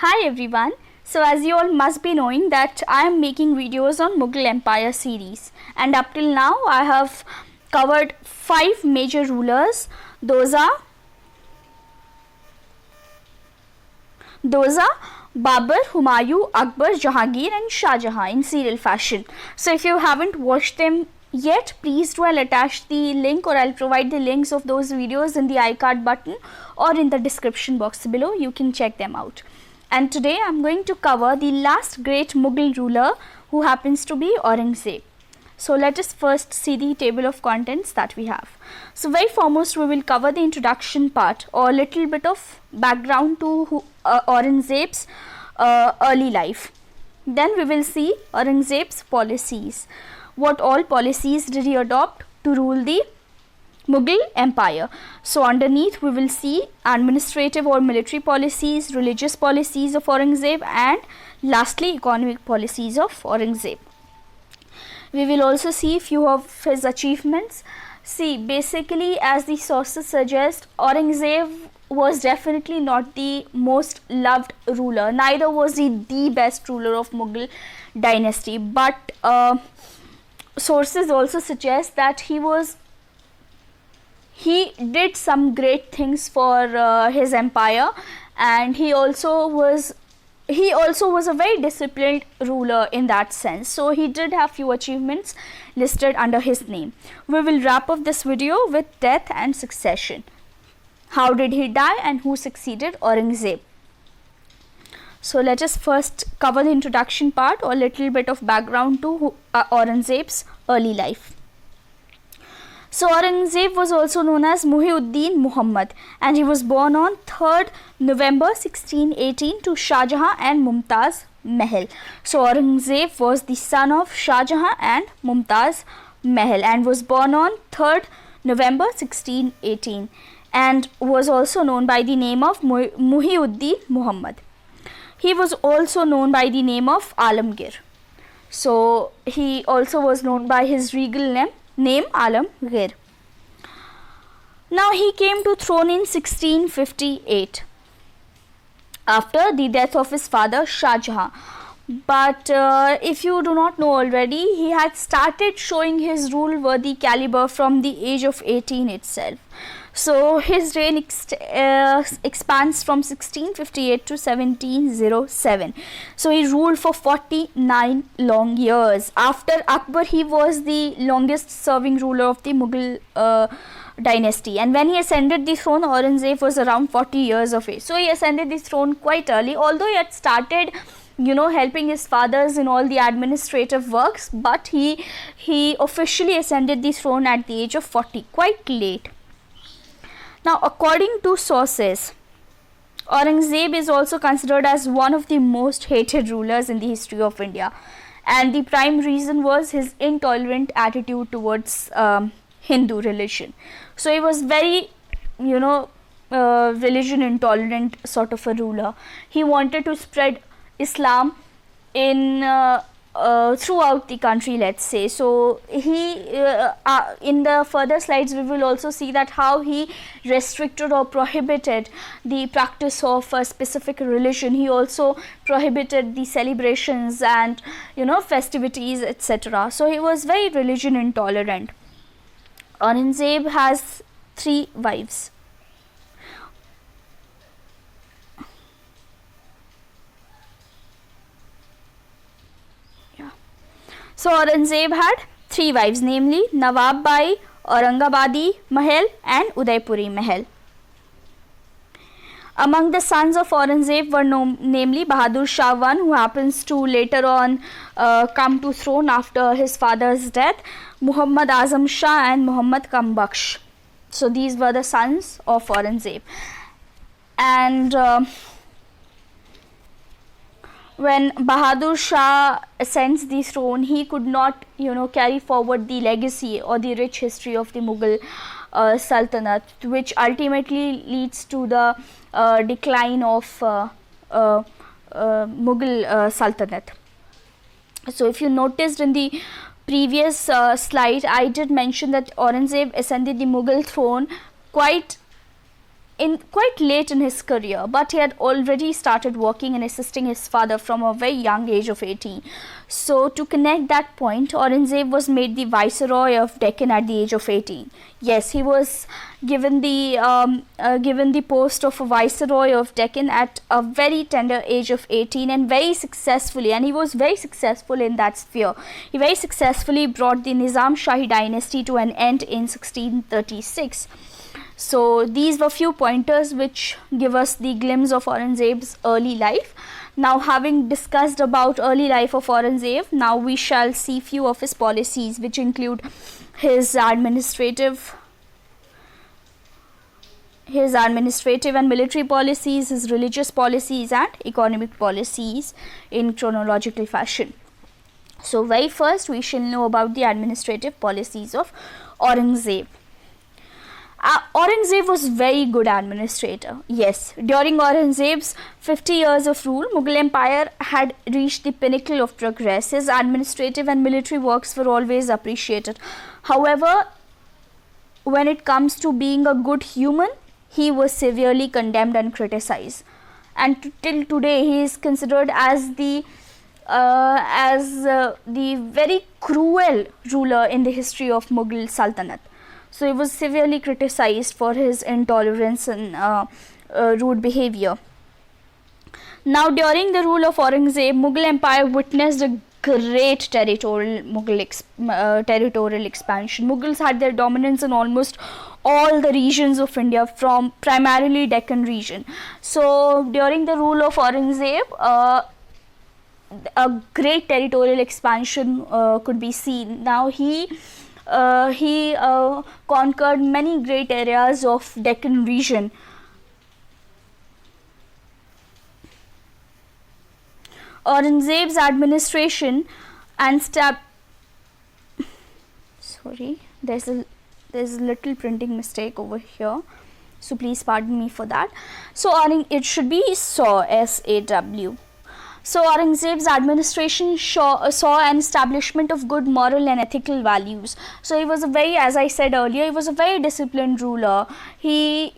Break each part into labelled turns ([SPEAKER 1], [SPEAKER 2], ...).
[SPEAKER 1] Hi everyone. So as you all must be knowing that I am making videos on Mughal Empire series, and up till now I have covered 5 major rulers. Those are Babur, Humayun, Akbar, Jahangir and Shah Jahan in serial fashion. So if you haven't watched them yet, please do. I'll attach the link, or I'll provide the links of those videos in the iCard button or in the description box below. You can check them out. And today I'm going to cover the last great Mughal ruler, who happens to be Aurangzeb. So let us first see the table of contents that we have. So very foremost we will cover the introduction part, or a little bit of background to Aurangzeb's early life. Then we will see Aurangzeb's policies. What all policies did he adopt to rule the Mughal Empire? So underneath we will see administrative or military policies, religious policies of Aurangzeb, and lastly economic policies of Aurangzeb. We will also see few of his achievements. See, basically, as the sources suggest, Aurangzeb was definitely not the most loved ruler, neither was he the best ruler of Mughal dynasty, but sources also suggest that he did some great things for his empire, and he also was a very disciplined ruler in that sense. So he did have few achievements listed under his name. We will wrap up this video with death and succession. How did he die and who succeeded Aurangzeb? So let us first cover the introduction part, or a little bit of background to Aurangzeb's early life. So Aurangzeb was also known as Muhyiddin Muhammad, and he was born on 3rd November 1618 to Shah Jahan and Mumtaz Mahal. So Aurangzeb was the son of Shah Jahan and Mumtaz Mahal, and was born on 3rd November 1618, and was also known by the name of Muhyiddin Muhammad. He was also known by the name of Alamgir. So he also was known by his regal name Alamgir. Now he came to throne in 1658 after the death of his father Shah Jahan. But if you do not know already, he had started showing his rule worthy caliber from the age of 18 itself. So his reign expands from 1658 to 1707. So he ruled for 49 long years. After Akbar, he was the longest serving ruler of the Mughal dynasty, and when he ascended the throne, Aurangzeb was around 40 years of age. So he ascended the throne quite early, although he had started helping his fathers in all the administrative works, but he officially ascended the throne at the age of 40, quite late. Now, according to sources, Aurangzeb is also considered as one of the most hated rulers in the history of India, and the prime reason was his intolerant attitude towards Hindu religion. So he was very, religion intolerant sort of a ruler. He wanted to spread Islam in throughout the country, let's say. So he in the further slides we will also see that how he restricted or prohibited the practice of a specific religion. He also prohibited the celebrations and festivities, etc. So he was very religion intolerant. Aurangzeb has 3 wives. So Aurangzeb had 3 wives, namely Nawab Bai, Aurangabadi Mahal and Udaipuri Mahal. Among the sons of Aurangzeb were namely Bahadur Shah I, who happens to later on come to throne after his father's death, Muhammad Azam Shah and Muhammad Kambakhsh. So these were the sons of Aurangzeb. And when Bahadur Shah ascends the throne, he could not carry forward the legacy or the rich history of the Mughal Sultanate, which ultimately leads to the decline of Mughal Sultanate. So if you noticed in the previous slide, I did mention that Aurangzeb ascended the Mughal throne quite in quite late in his career, but he had already started working and assisting his father from a very young age of 18. So to connect that point, Aurangzeb was made the Viceroy of Deccan at the age of 18. Yes, he was given the post of a Viceroy of Deccan at a very tender age of 18, and very successfully, and he was very successful in that sphere. He very successfully brought the Nizam Shahi dynasty to an end in 1636. So these were few pointers which give us the glimpse of Aurangzeb's early life. Now, having discussed about early life of Aurangzeb, now we shall see few of his policies, which include his administrative and military policies, his religious policies and economic policies in chronological fashion. So very first we shall know about the administrative policies of Aurangzeb. Aurangzeb was very good administrator. Yes, during Aurangzeb's 50 years of rule, Mughal Empire had reached the pinnacle of progress. His administrative and military works were always appreciated. However, when it comes to being a good human, he was severely condemned and criticized. And till today, he is considered as the very cruel ruler in the history of Mughal Sultanate. So he was severely criticized for his intolerance and rude behavior. Now, during the rule of Aurangzeb, Mughal Empire witnessed a great territorial expansion. Mughals had their dominance in almost all the regions of India, from primarily Deccan region. So during the rule of Aurangzeb, a great territorial expansion could be seen. Now he conquered many great areas of Deccan region. Aurangzeb's administration and there's a little printing mistake over here, so please pardon me for that. So it should be SAW, SAW. So Aurangzeb's administration saw an establishment of good moral and ethical values. So he was as I said earlier, he was a very disciplined ruler. He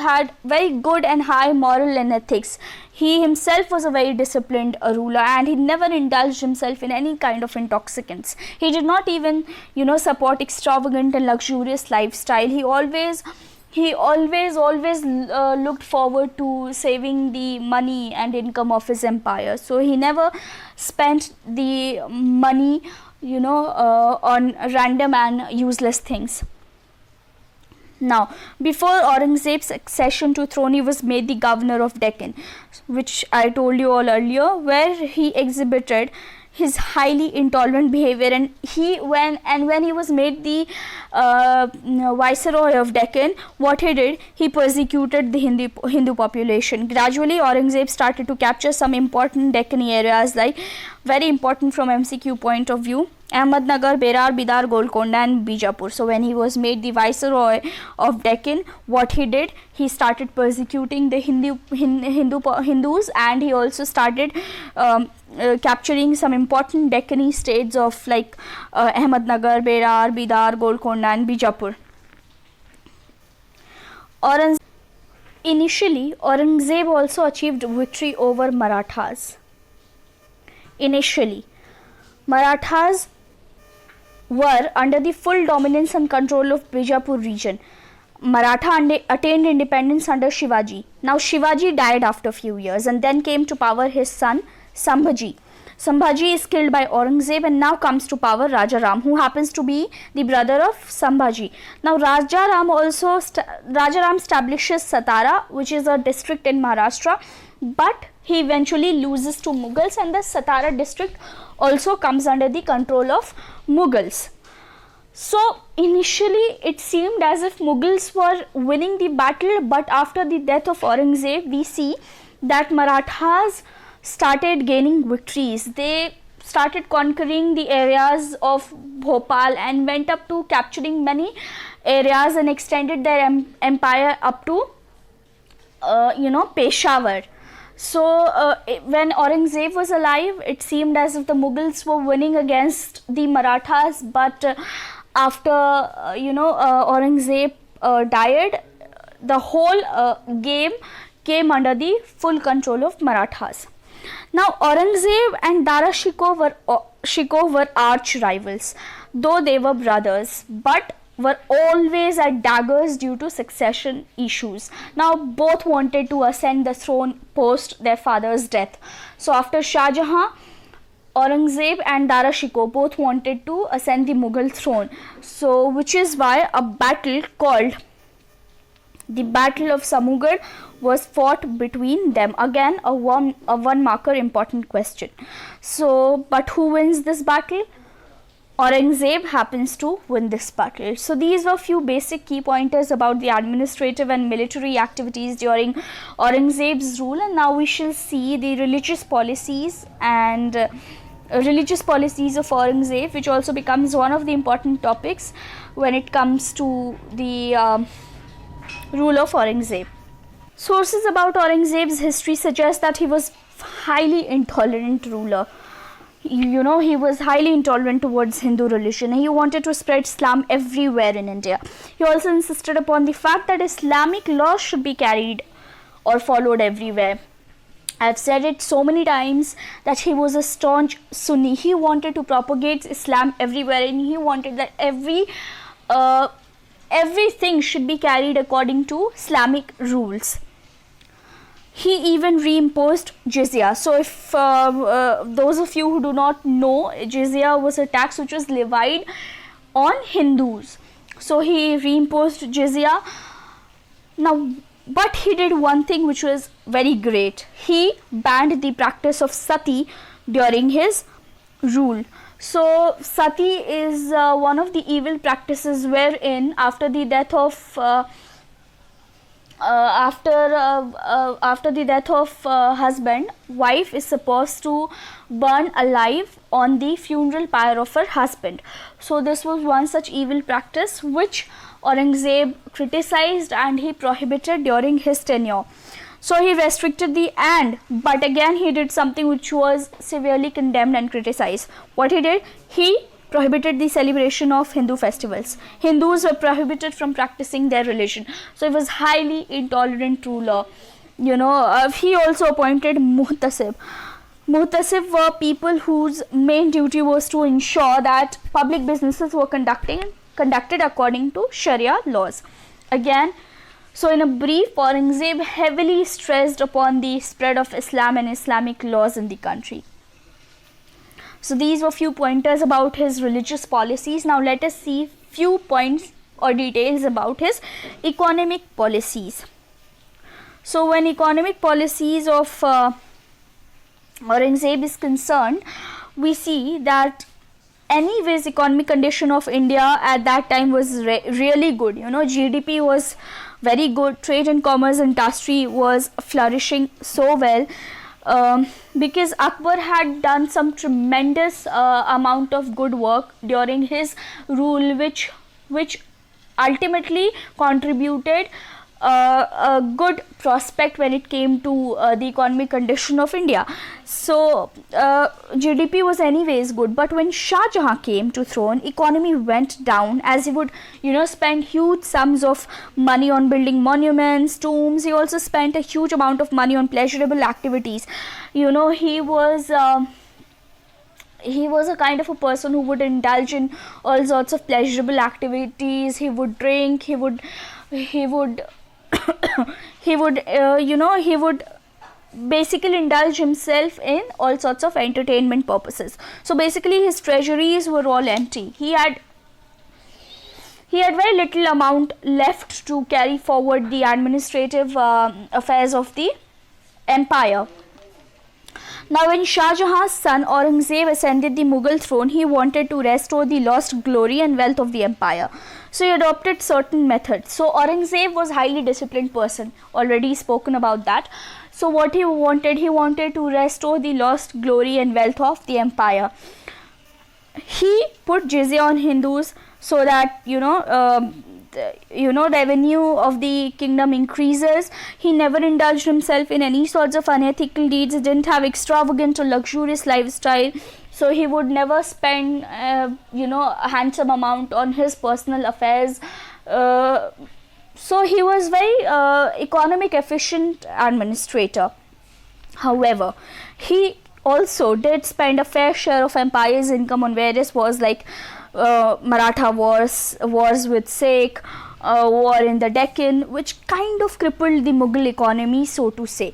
[SPEAKER 1] had very good and high moral and ethics. He himself was a very disciplined ruler, and he never indulged himself in any kind of intoxicants. He did not even, support extravagant and luxurious lifestyle. He always looked forward to saving the money and income of his empire. So he never spent the money, on random and useless things. Now, before Aurangzeb's accession to throne, he was made the governor of Deccan, which I told you all earlier, where he exhibited his highly intolerant behavior, and when he was made the Viceroy of Deccan, what he did, he persecuted the Hindu population. Gradually, Aurangzeb started to capture some important Deccani areas, like very important from MCQ point of view, Ahmednagar, Berar, Bidar, Golconda and Bijapur. So when he was made the Viceroy of Deccan, what he did, he started persecuting the Hindus, and he also started capturing some important Deccani states of like Ahmednagar, Berar, Bidar, Golconda and Bijapur. Initially, Aurangzeb also achieved victory over Marathas. Initially, Marathas were under the full dominance and control of Bijapur region. Maratha attained independence under Shivaji. Now Shivaji died after a few years, and then came to power his son Sambhaji. Sambhaji is killed by Aurangzeb, and now comes to power Raja Ram, who happens to be the brother of Sambhaji. Now Raja Ram establishes Satara, which is a district in Maharashtra, but he eventually loses to Mughals, and the Satara district also comes under the control of Mughals. So initially it seemed as if Mughals were winning the battle, but after the death of Aurangzeb, we see that Marathas started gaining victories. They started conquering the areas of Bhopal and went up to capturing many areas and extended their empire up to Peshawar. So when Aurangzeb was alive, it seemed as if the Mughals were winning against the Marathas, but after Aurangzeb died, the whole game came under the full control of Marathas. Now Aurangzeb and Dara Shikoh were arch rivals, though they were brothers, but were always at daggers due to succession issues. Now both wanted to ascend the throne post their father's death. So after Shah Jahan, Aurangzeb and Dara Shikoh both wanted to ascend the Mughal throne. So which is why a battle called the Battle of Samugarh was fought between them. Again, a one marker important question. So, but who wins this battle? Aurangzeb happens to win this battle. So these were few basic key pointers about the administrative and military activities during Aurangzeb's rule, and now we shall see the religious policies and religious policies of Aurangzeb, which also becomes one of the important topics when it comes to the rule of Aurangzeb. Sources about Aurangzeb's history suggest that he was highly intolerant ruler. You know, he was highly intolerant towards Hindu religion. He wanted to spread Islam everywhere in India. He also insisted upon the fact that Islamic laws should be carried or followed everywhere. I've said it so many times that he was a staunch Sunni. He wanted to propagate Islam everywhere, and he wanted that everything should be carried according to Islamic rules. He even reimposed jizya. So if those of you who do not know, jizya was a tax which was levied on Hindus. So he reimposed jizya. Now, but he did one thing which was very great. He banned the practice of sati during his rule. So sati is one of the evil practices wherein after the death of husband, wife is supposed to burn alive on the funeral pyre of her husband. So this was one such evil practice which Aurangzeb criticized and he prohibited during his tenure. So he restricted but again he did something which was severely condemned and criticized. What he did? He prohibited the celebration of Hindu festivals. Hindus were prohibited from practicing their religion. So he was highly intolerant ruler. You know, he also appointed muhtasib. Muhtasib were people whose main duty was to ensure that public businesses were conducted according to Sharia laws. Again, so in a brief, Aurangzeb heavily stressed upon the spread of Islam and Islamic laws in the country. So these were few pointers about his religious policies. Now let us see few points or details about his economic policies. So when economic policies of Aurangzeb is concerned, we see that anyways economic condition of India at that time was really good. You know, GDP was very good, trade and commerce industry was flourishing so well. Because Akbar had done some tremendous amount of good work during his rule, which ultimately contributed a good prospect when it came to the economic condition of India. So GDP was anyways good, but when Shah Jahan came to throne, economy went down as he would, you know, spend huge sums of money on building monuments, tombs. He also spent a huge amount of money on pleasurable activities. You know, he was a kind of a person who would indulge in all sorts of pleasurable activities. He would drink, he would basically indulge himself in all sorts of entertainment purposes. So basically his treasuries were all empty. He had very little amount left to carry forward the administrative affairs of the empire. Now when Shah Jahan's son Aurangzeb ascended the Mughal throne, he wanted to restore the lost glory and wealth of the empire. So he adopted certain methods. So Aurangzeb was a highly disciplined person, already spoken about that. So what he wanted to restore the lost glory and wealth of the empire. He put jizya on Hindus so that, revenue of the kingdom increases. He never indulged himself in any sorts of unethical deeds. He didn't have extravagant or luxurious lifestyle. So he would never spend, a handsome amount on his personal affairs. So he was very economic efficient administrator. However, he also did spend a fair share of empire's income on various wars like Maratha wars with Sikh, war in the Deccan, which kind of crippled the Mughal economy, so to say.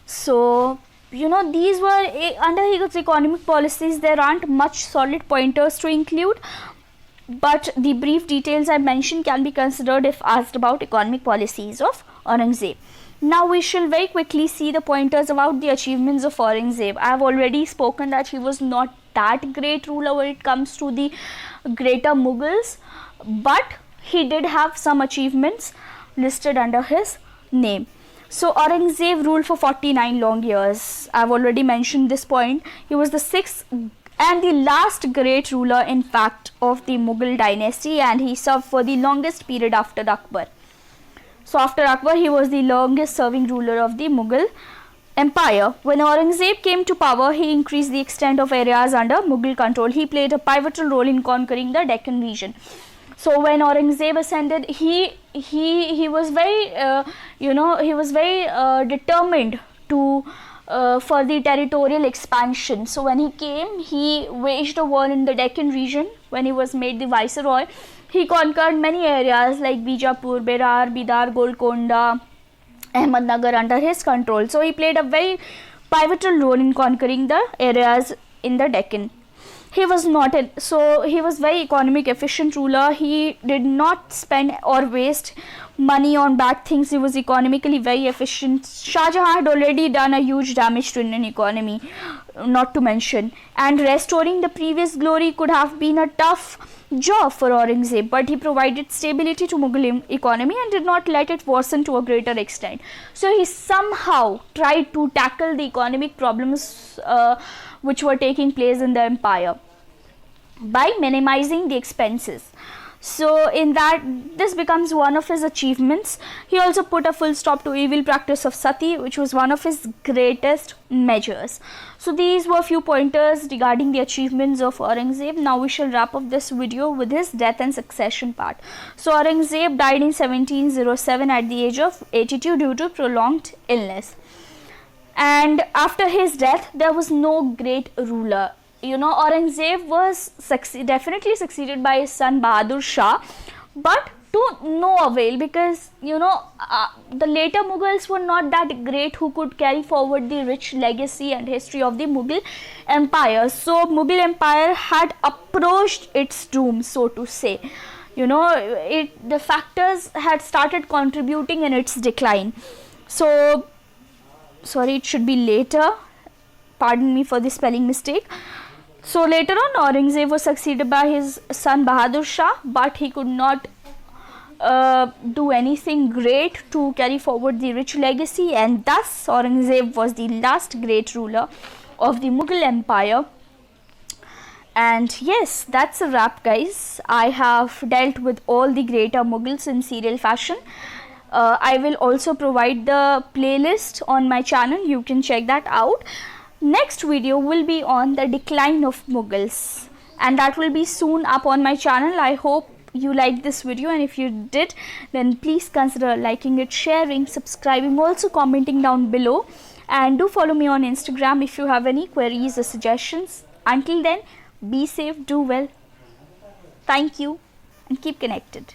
[SPEAKER 1] So, you know, these were under his economic policies. There aren't much solid pointers to include, but the brief details I mentioned can be considered if asked about economic policies of Aurangzeb. Now we shall very quickly see the pointers about the achievements of Aurangzeb. I have already spoken that he was not that great ruler when it comes to the greater Mughals, but he did have some achievements listed under his name. So Aurangzeb ruled for 49 long years. I have already mentioned this point. He was the sixth and the last great ruler, in fact, of the Mughal dynasty, and he served for the longest period after Akbar. So after Akbar, he was the longest serving ruler of the Mughal Empire. When Aurangzeb came to power, he increased the extent of areas under Mughal control. He played a pivotal role in conquering the Deccan region. So when Aurangzeb ascended, he was very he was very determined to for the territorial expansion. So when he came, he waged a war in the Deccan region. When he was made the viceroy, he conquered many areas like Bijapur, Berar, Bidar, Golconda, Ahmednagar under his control. So he played a very pivotal role in conquering the areas in the Deccan. He was very economic efficient ruler. He did not spend or waste money on bad things. He was economically very efficient. Shah Jahan had already done a huge damage to Indian economy, not to mention, and restoring the previous glory could have been a tough job for Aurangzeb, but he provided stability to Mughal economy and did not let it worsen to a greater extent. So he somehow tried to tackle the economic problems which were taking place in the empire by minimizing the expenses. So in that, this becomes one of his achievements. He also put a full stop to evil practice of sati, which was one of his greatest measures. So these were few pointers regarding the achievements of Aurangzeb. Now we shall wrap up this video with his death and succession part. So Aurangzeb died in 1707 at the age of 82 due to prolonged illness. And after his death, there was no great ruler. You know, Aurangzeb was definitely succeeded by his son Bahadur Shah, but to no avail, because you know the later Mughals were not that great who could carry forward the rich legacy and history of the Mughal Empire. So Mughal Empire had approached its doom, so to say. You know, the factors had started contributing in its decline. So sorry, it should be later. Pardon me for the spelling mistake. So later on, Aurangzeb was succeeded by his son Bahadur Shah, but he could not do anything great to carry forward the rich legacy, and thus Aurangzeb was the last great ruler of the Mughal Empire. And yes, that's a wrap, guys. I have dealt with all the greater Mughals in serial fashion. I will also provide the playlist on my channel. You can check that out. Next video will be on the decline of Mughals, and that will be soon up on my channel. I hope you liked this video, and if you did, then please consider liking it, sharing, subscribing, also commenting down below, and do follow me on Instagram if you have any queries or suggestions. Until then, be safe, do well. Thank you, and keep connected.